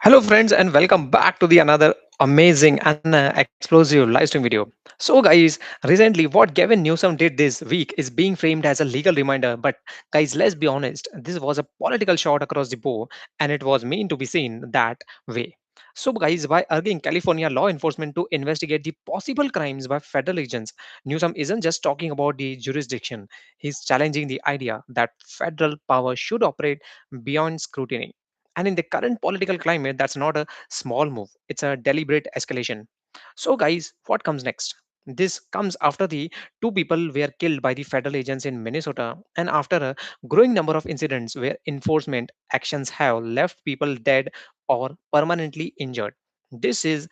Hello, friends, and welcome back to the another amazing and explosive live stream video. So, guys, recently what Gavin Newsom did this week is being framed as a legal reminder. But, guys, let's be honest, this was a political shot across the bow, and it was meant to be seen that way. So, guys, by urging California law enforcement to investigate the possible crimes by federal agents, Newsom isn't just talking about the jurisdiction, he's challenging the idea that federal power should operate beyond scrutiny. And in the current political climate, that's not a small move, it's a deliberate escalation. So, guys, what comes next? This comes after the two people were killed by the federal agents in Minnesota, and after a growing number of incidents where enforcement actions have left people dead or permanently injured. This is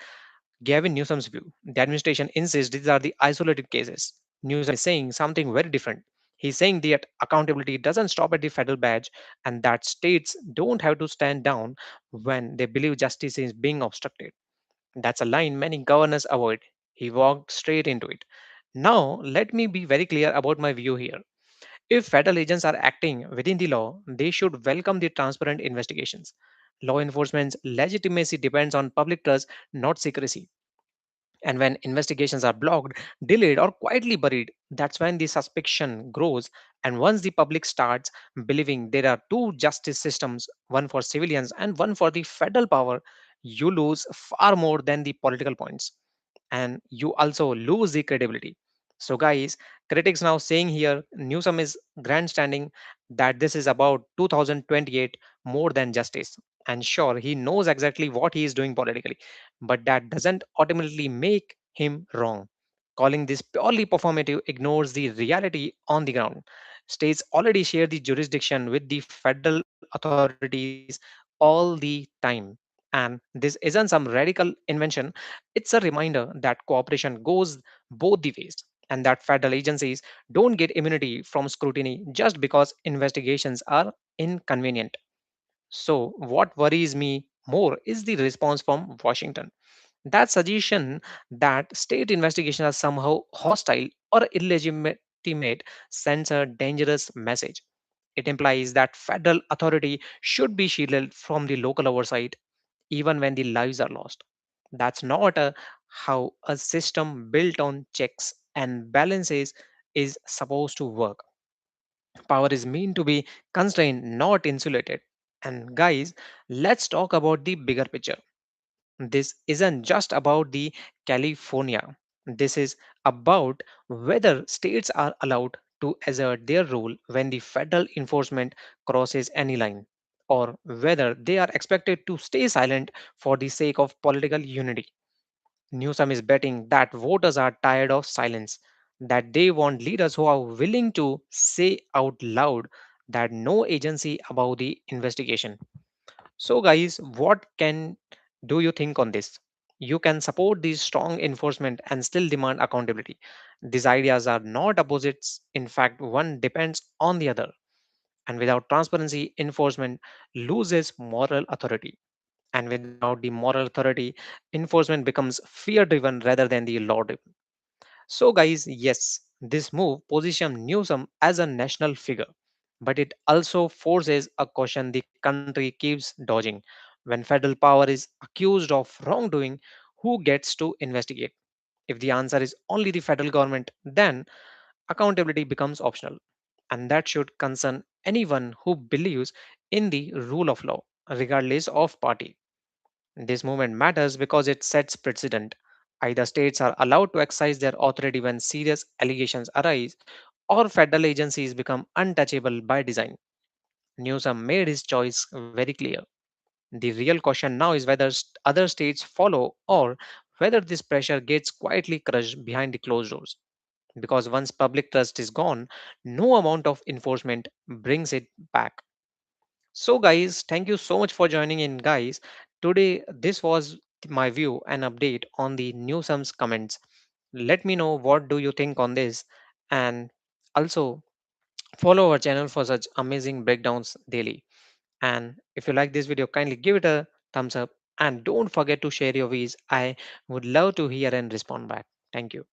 Gavin Newsom's view. The administration insists these are the isolated cases. Newsom is saying something very different. He's saying that accountability doesn't stop at the federal badge and that states don't have to stand down when they believe justice is being obstructed. That's a line many governors avoid. He walked straight into it. Now, let me be very clear about my view here. If federal agents are acting within the law, they should welcome the transparent investigations. Law enforcement's legitimacy depends on public trust, not secrecy. And when investigations are blocked, delayed, or quietly buried, that's when the suspicion grows. And once the public starts believing there are two justice systems, one for civilians and one for the federal power, you lose far more than the political points. And you also lose the credibility. So, guys, critics now saying here Newsom is grandstanding that this is about 2028 more than justice. And sure, he knows exactly what he is doing politically, but that doesn't ultimately make him wrong. Calling this purely performative ignores the reality on the ground. States already share the jurisdiction with the federal authorities all the time. And this isn't some radical invention, it's a reminder that cooperation goes both the ways, and that federal agencies don't get immunity from scrutiny just because investigations are inconvenient. So, what worries me more is the response from Washington. That suggestion that state investigations are somehow hostile or illegitimate sends a dangerous message. It implies that federal authority should be shielded from the local oversight even when the lives are lost. That's not how a system built on checks and balances is supposed to work. Power is meant to be constrained, not insulated. And guys, let's talk about the bigger picture. This isn't just about the California. This is about whether states are allowed to assert their role when the federal enforcement crosses any line, or whether they are expected to stay silent for the sake of political unity. Newsom is betting that voters are tired of silence, that they want leaders who are willing to say out loud that no agency about the investigation. So, guys, what can do you think on this? You can support these strong enforcement and still demand accountability. These ideas are not opposites. In fact, one depends on the other. And without transparency, enforcement loses moral authority. And without the moral authority, enforcement becomes fear driven rather than the law driven. So, guys, yes, this move positions Newsom as a national figure, but it also forces a question the country keeps dodging. When federal power is accused of wrongdoing, who gets to investigate? If the answer is only the federal government, then accountability becomes optional. And that should concern anyone who believes in the rule of law, regardless of party. This movement matters because it sets precedent. Either states are allowed to exercise their authority when serious allegations arise, or federal agencies become untouchable by design. Newsom made his choice very clear. The real question now is whether other states follow or whether this pressure gets quietly crushed behind the closed doors. Because once public trust is gone, no amount of enforcement brings it back. So, guys, thank you so much for joining in, guys. Today, this was my view and update on the Newsom's comments. Let me know what do you think on this, and also follow our channel for such amazing breakdowns daily. And if you like this video, kindly give it a thumbs up and don't forget to share your views. I would love to hear and respond back. Thank you.